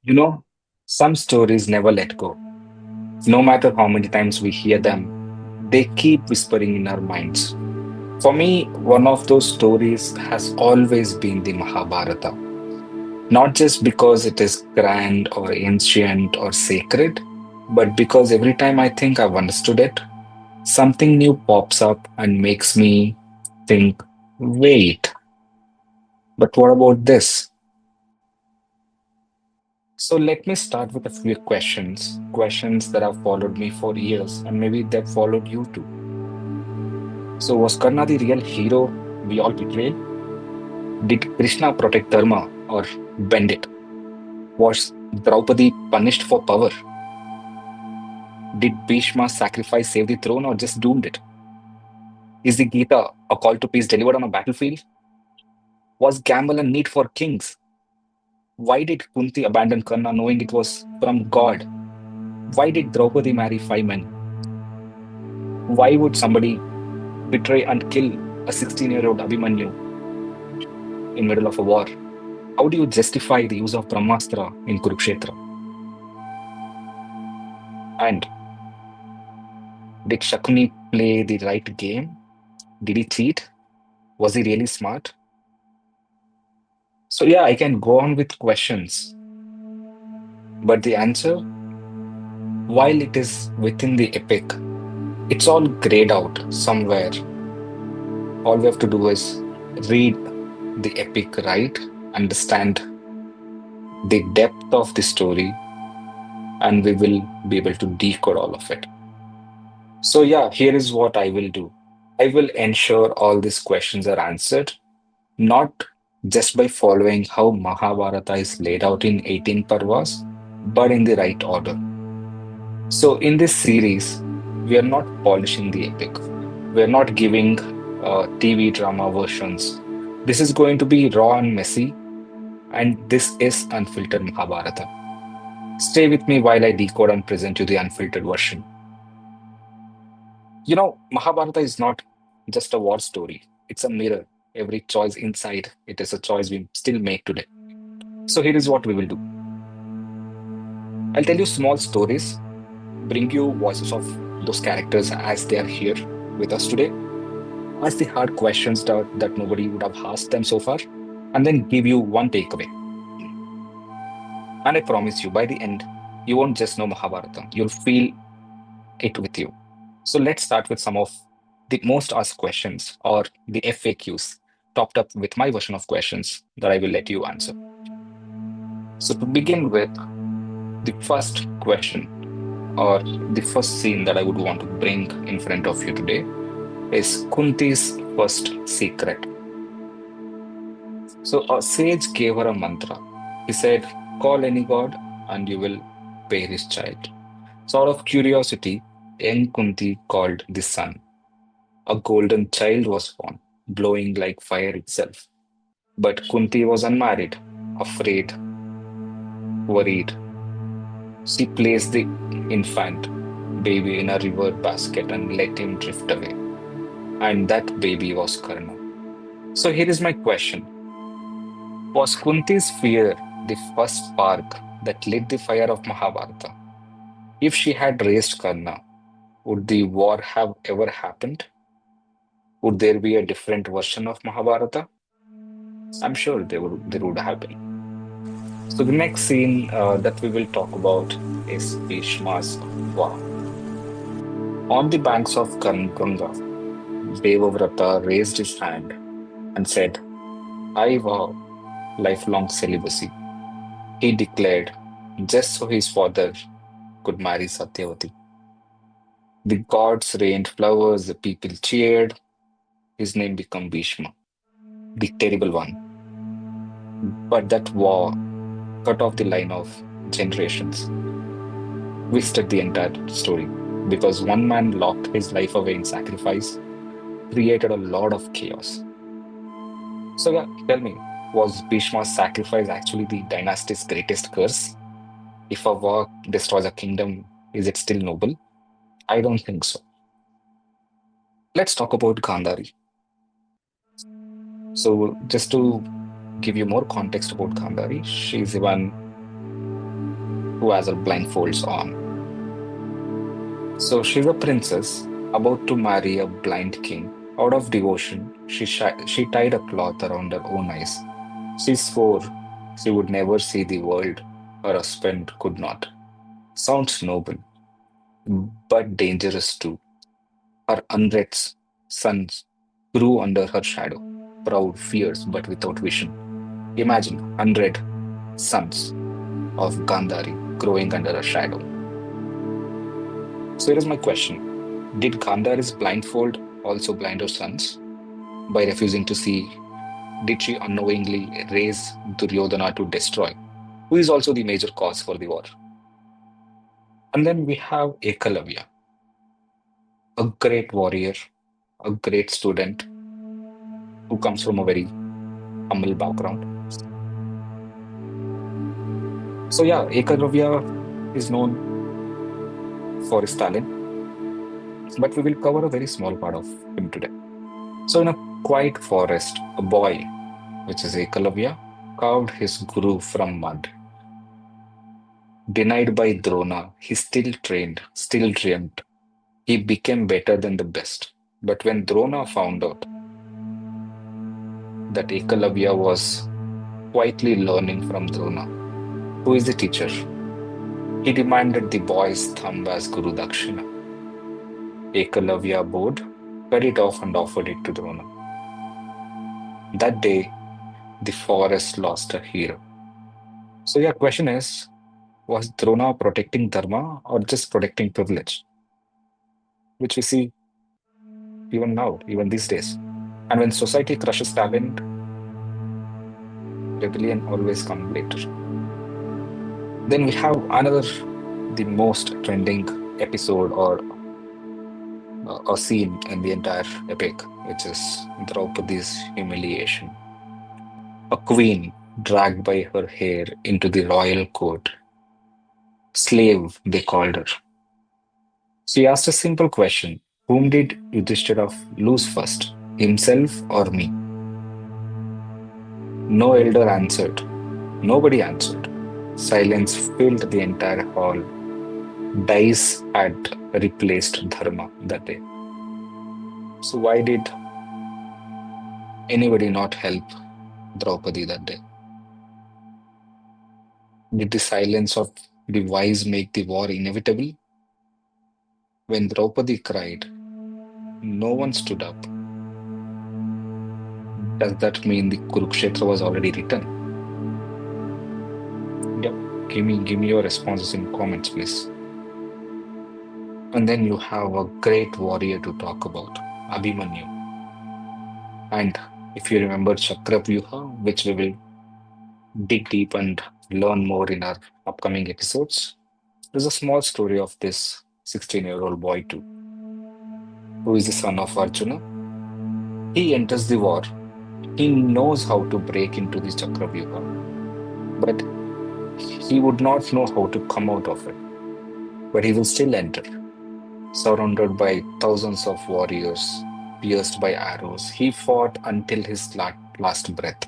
You know, some stories never let go. No matter how many times we hear them, they keep whispering in our minds. For me, one of those stories has always been the Mahabharata. Not just because it is grand or ancient or sacred, but because every time I think I've understood it, something new pops up and makes me think, wait, but what about this? So let me start with a few questions that have followed me for years, and maybe they've followed you too. So was Karna the real hero we all betrayed? Did Krishna protect Dharma or bend it? Was Draupadi punished for power? Did Bhishma sacrifice save the throne or just doomed it? Is the Gita a call to peace delivered on a battlefield? Was gamble a need for kings? Why did Kunti abandon Karna knowing it was from God? Why did Draupadi marry five men? Why would somebody betray and kill a 16-year-old Abhimanyu in middle of a war? How do you justify the use of Brahmastra in Kurukshetra? And did Shakuni play the right game? Did he cheat? Was he really smart? So yeah, I can go on with questions, but the answer, while it is within the epic, it's all grayed out somewhere. All we have to do is read the epic right, understand the depth of the story, and we will be able to decode all of it. So, yeah, here is what I will do. I will ensure all these questions are answered, not just by following how Mahabharata is laid out in 18 parvas, but in the right order. So, in this series, we are not polishing the epic. We are not giving TV drama versions. This is going to be raw and messy, and this is unfiltered Mahabharata. Stay with me while I decode and present you the unfiltered version. Mahabharata is not just a war story, it's a mirror. Every choice inside it is a choice we still make today. So, here is what we will do. I'll tell you small stories, bring you voices of those characters as they are here with us today, ask the hard questions that nobody would have asked them so far, and then give you one takeaway. And I promise you, by the end, you won't just know Mahabharata, you'll feel it with you. So let's start with some of the most asked questions or the FAQs topped up with my version of questions that I will let you answer. So to begin with, the first question or the first scene that I would want to bring in front of you today is Kunti's first secret. So a sage gave her a mantra. He said, call any god and you will bear his child. So out of curiosity, young Kunti called the sun. A golden child was born, glowing like fire itself. But Kunti was unmarried, afraid, worried. She placed the infant baby in a river basket and let him drift away. And that baby was Karna. So here is my question. Was Kunti's fear the first spark that lit the fire of Mahabharata? If she had raised Karna, would the war have ever happened? Would there be a different version of Mahabharata? I'm sure there would have been. So the next scene that we will talk about is Bhishma's vow. On the banks of Ganga, Devavrata raised his hand and said, I vow lifelong celibacy. He declared, just so his father could marry Satyavati. The gods rained flowers, the people cheered. His name became Bhishma, the terrible one. But that war cut off the line of generations, twisted the entire story because one man locked his life away in sacrifice, created a lot of chaos. So, yeah, tell me, was Bhishma's sacrifice actually the dynasty's greatest curse? If a war destroys a kingdom, is it still noble? I don't think so. Let's talk about Gandhari. So, just to give you more context about Gandhari, she's the one who has her blindfolds on. So she's a princess about to marry a blind king. Out of devotion, she tied a cloth around her own eyes. She swore she would never see the world her husband could not. Sounds noble, but dangerous too. Her unread sons grew under her shadow, proud, fierce, but without vision. Imagine 100 sons of Gandhari growing under a shadow. So here is my question. Did Gandhari's blindfold also blind her sons? By refusing to see, did she unknowingly raise Duryodhana to destroy, who is also the major cause for the war? And then we have Ekalavya, a great warrior, a great student who comes from a very humble background. So yeah, Ekalavya is known for his talent, but we will cover a very small part of him today. So in a quiet forest, a boy, which is Ekalavya, carved his guru from mud. Denied by Drona, he still trained, still dreamed. He became better than the best. But when Drona found out that Ekalavya was quietly learning from Drona, who is the teacher, he demanded the boy's thumb as Guru Dakshina. Ekalavya bowed, cut it off, and offered it to Drona. That day, the forest lost a hero. So, your question is, was Drona protecting Dharma or just protecting privilege? Which we see even now, even these days. And when society crushes talent, rebellion always comes later. Then we have another, the most trending episode or a scene in the entire epic, which is Draupadi's humiliation. A queen dragged by her hair into the royal court. Slave, they called her. She asked a simple question. Whom did Yudhishthira lose first, himself or me? No elder answered. Nobody answered. Silence filled the entire hall. Dice had replaced Dharma that day. So why did anybody not help Draupadi that day? Did the silence of the wise make the war inevitable? When Draupadi cried, no one stood up. Does that mean the Kurukshetra was already written? Yep. Give me your responses in comments, please. And then you have a great warrior to talk about, Abhimanyu. And if you remember Chakravyuha, which we will dig deep and learn more in our upcoming episodes, there's a small story of this 16-year-old boy too, who is the son of Arjuna. He enters the war. He knows how to break into the Chakravyuha, but he would not know how to come out of it. But he will still enter, surrounded by thousands of warriors, pierced by arrows. He fought until his last breath.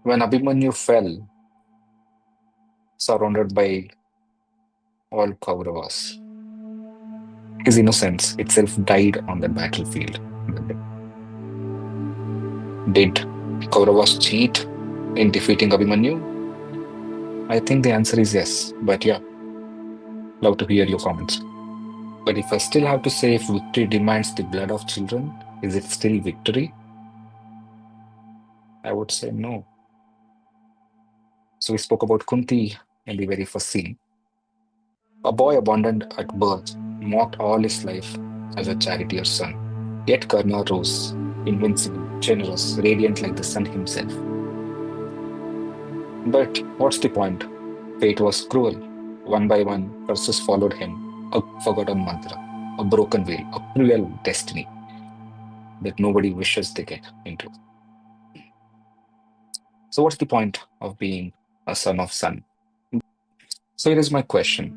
When Abhimanyu fell, surrounded by all Kauravas, his innocence itself died on the battlefield. Did Kauravas cheat in defeating Abhimanyu? I think the answer is yes. But yeah, love to hear your comments. But if I still have to say, if victory demands the blood of children, is it still victory? I would say no. So we spoke about Kunti in the very first scene. A boy abandoned at birth, mocked all his life as a charioteer's son. Yet Karna rose, invincible, generous, radiant like the sun himself. But what's the point? Fate was cruel. One by one, curses followed him. A forgotten mantra, a broken wheel, a cruel destiny that nobody wishes they get into. So, what's the point of being a son of sun? So, here is my question.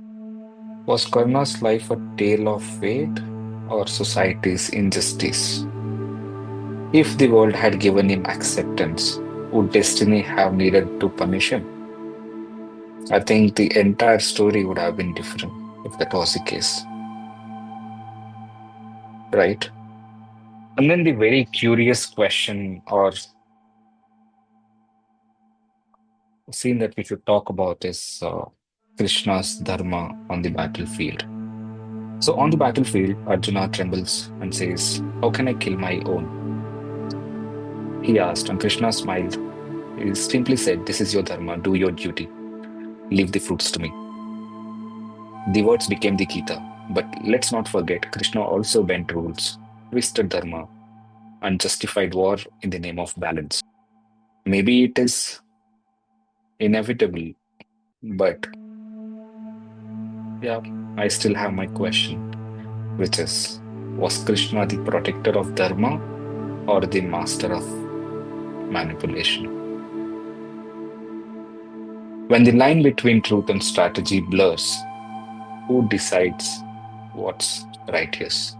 Was Karna's life a tale of fate or society's injustice? If the world had given him acceptance, would destiny have needed to punish him? I think the entire story would have been different if that was the case, right? And then the very curious question or scene that we should talk about is Krishna's Dharma on the battlefield. So, on the battlefield, Arjuna trembles and says, "How can I kill my own?" He asked, and Krishna smiled. He simply said, "This is your Dharma, do your duty, leave the fruits to me." The words became the Gita. But let's not forget, Krishna also bent rules, twisted Dharma, and justified war in the name of balance. Maybe it is inevitable, but yeah, I still have my question, which is, was Krishna the protector of Dharma or the master of manipulation? When the line between truth and strategy blurs, who decides what's righteous?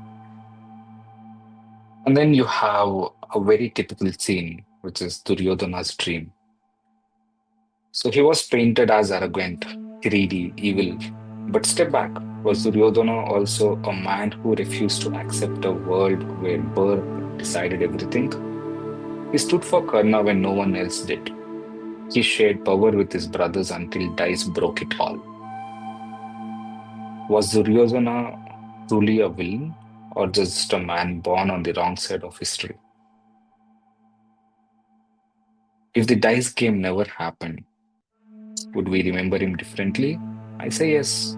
And then you have a very typical scene, which is Duryodhana's dream. So he was painted as arrogant, greedy, evil. But step back, was Duryodhana also a man who refused to accept a world where birth decided everything? He stood for Karna when no one else did. He shared power with his brothers until dice broke it all. Was Duryodhana truly a villain or just a man born on the wrong side of history? If the dice game never happened, would we remember him differently? I say yes.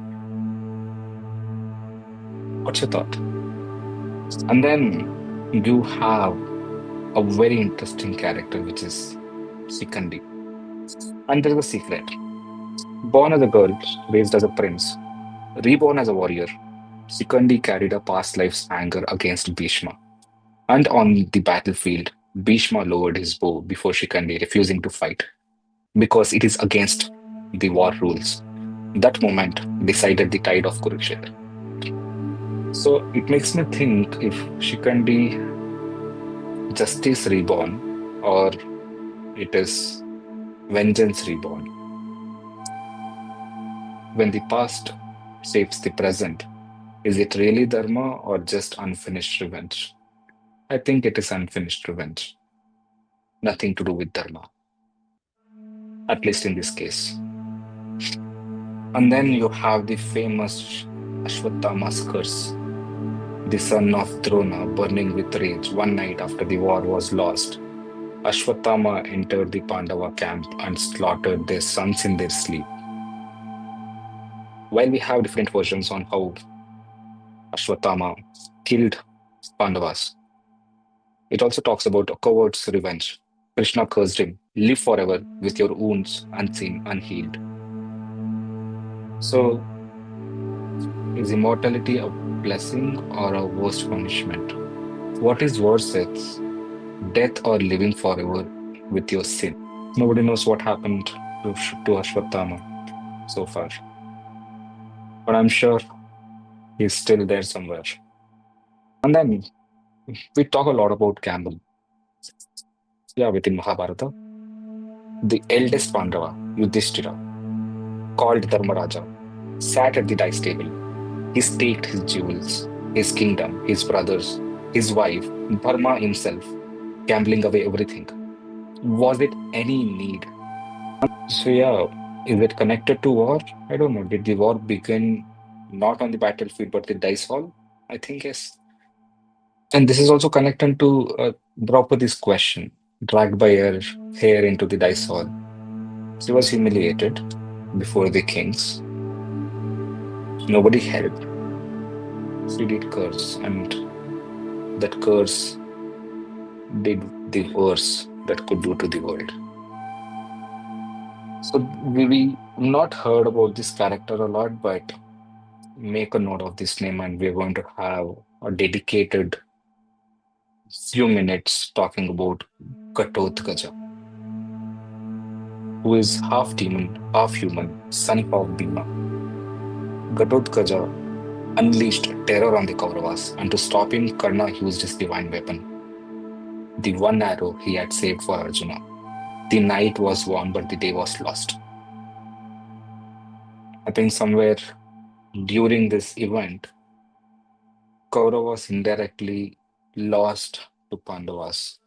What's your thought? And then you have a very interesting character, which is Shikhandi. And there is a secret. Born as a girl, raised as a prince, reborn as a warrior, Shikhandi carried a past life's anger against Bhishma. And on the battlefield, Bhishma lowered his bow before Shikhandi, refusing to fight because it is against the war rules. That moment decided the tide of Kurukshetra. So it makes me think if Shikhandi justice reborn or it is vengeance reborn. When the past shapes the present, is it really dharma or just unfinished revenge? I think it is unfinished revenge, nothing to do with dharma, at least in this case. And then you have the famous Ashwatthama's curse, the son of Drona burning with rage one night after the war was lost. Ashwatthama entered the Pandava camp and slaughtered their sons in their sleep. While we have different versions on how Ashwatthama killed Pandavas, it also talks about a coward's revenge. Krishna cursed him, live forever with your wounds unseen, unhealed. So, is immortality a blessing or a worst punishment? What is worse, it's death or living forever with your sin? Nobody knows what happened to Ashwatthama so far, but I'm sure he's still there somewhere. And then we talk a lot about gamble. Yeah, within Mahabharata, the eldest Pandava, Yudhishthira, called Dharmaraja, sat at the dice table. He staked his jewels, his kingdom, his brothers, his wife, Dharma himself, gambling away everything. Was it any need? So, yeah, is it connected to war? I don't know. Did the war begin not on the battlefield but the dice hall? I think yes. And this is also connected to Draupadi's question, dragged by her hair into the dice hall. She was humiliated before the kings. Nobody helped. She did curse, and that curse did the worst that could do to the world. So we not heard about this character a lot, but make a note of this name, and we're going to have a dedicated few minutes talking about Ghatotkacha, who is half demon, half human, son of Bhima. Ghatotkacha unleashed terror on the Kauravas, and to stop him, Karna used his divine weapon, the one arrow he had saved for Arjuna. The night was won, but the day was lost. I think somewhere during this event, Kauravas indirectly lost to Pandavas,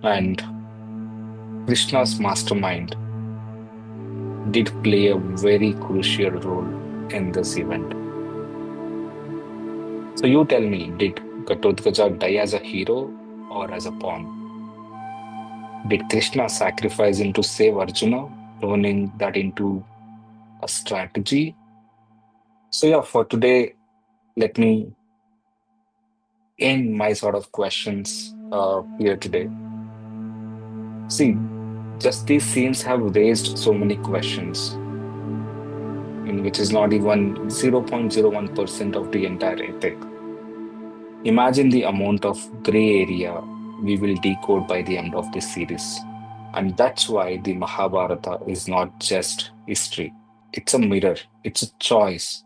and Krishna's mastermind did play a very crucial role in this event. So you tell me, did Ghatotkacha die as a hero or as a pawn? Did Krishna sacrifice him to save Arjuna, turning that into a strategy? So yeah, for today, let me end my sort of questions here today. See, just these scenes have raised so many questions, in which is not even 0.01% of the entire epic. Imagine the amount of gray area we will decode by the end of this series. And that's why the Mahabharata is not just history. It's a mirror. It's a choice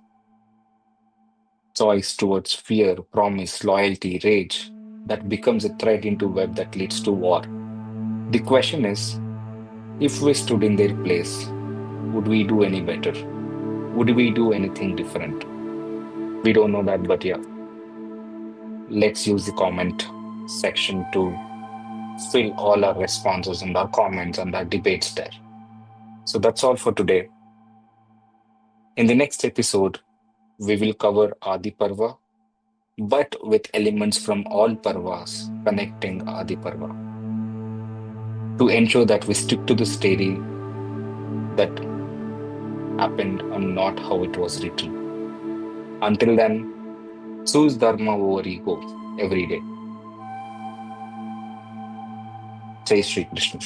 towards fear, promise, loyalty, rage that becomes a thread into web that leads to war. The question is, if we stood in their place, would we do any better? Would we do anything different? We don't know that, but yeah, let's use the comment section to fill all our responses and our comments and our debates there. So that's all for today. In the next episode, we will cover Adi Parva, but with elements from all Parvas connecting Adi Parva to ensure that we stick to the story that happened and not how it was written. Until then, choose Dharma over ego every day. Jai Shri Krishna.